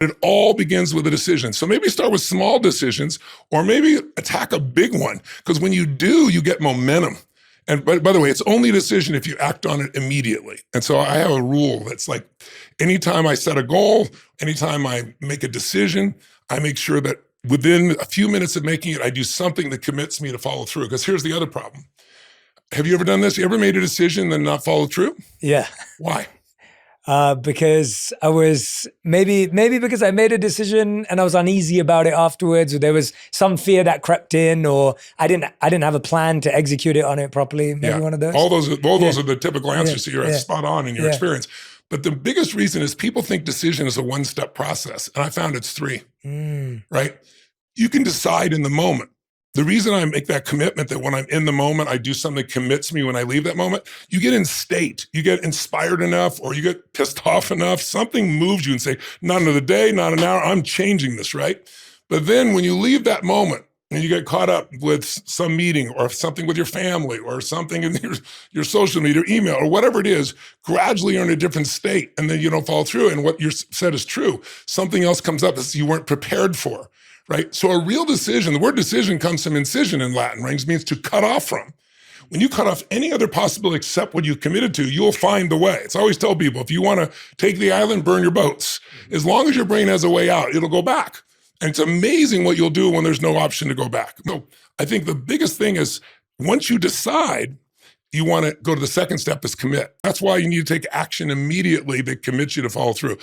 It all begins with a decision. So maybe start with small decisions or maybe attack a big one. Because when you do, you get momentum. And by the way, it's only a decision if you act on it immediately. And so I have a rule that's like, anytime I set a goal, anytime I make a decision, I make sure that within a few minutes of making it, I do something that commits me to follow through. Because here's the other problem. Have you ever done this? You ever made a decision and not followed through? Yeah. Why? Because I was maybe because I made a decision and I was uneasy about it afterwards, or there was some fear that crept in, or I didn't have a plan to execute it on it properly. Maybe one of those. All those are the typical answers. So you're spot on in your Yeah. experience. But the biggest reason is people think decision is a one-step process, and I found it's three. Right? You can decide in the moment. The reason I make that commitment that when I'm in the moment, I do something that commits me when I leave that moment, you get in state, you get inspired enough, or you get pissed off enough, something moves you and say, not another day, not an hour, I'm changing this, right? But then when you leave that moment and you get caught up with some meeting or something with your family or something in your social media, or email, or whatever it is, gradually you're in a different state and then you don't follow through. And what you said is true. Something else comes up that you weren't prepared for. Right? So a real decision, the word decision comes from incision in Latin, right? It means to cut off from. When you cut off any other possibility except what you committed to, you'll find the way. It's always tell people, if you want to take the island, burn your boats. As long as your brain has a way out, it'll go back. And it's amazing what you'll do when there's no option to go back. So I think the biggest thing is once you decide, you want to go to the second step is commit. That's why you need to take action immediately that commits you to follow through.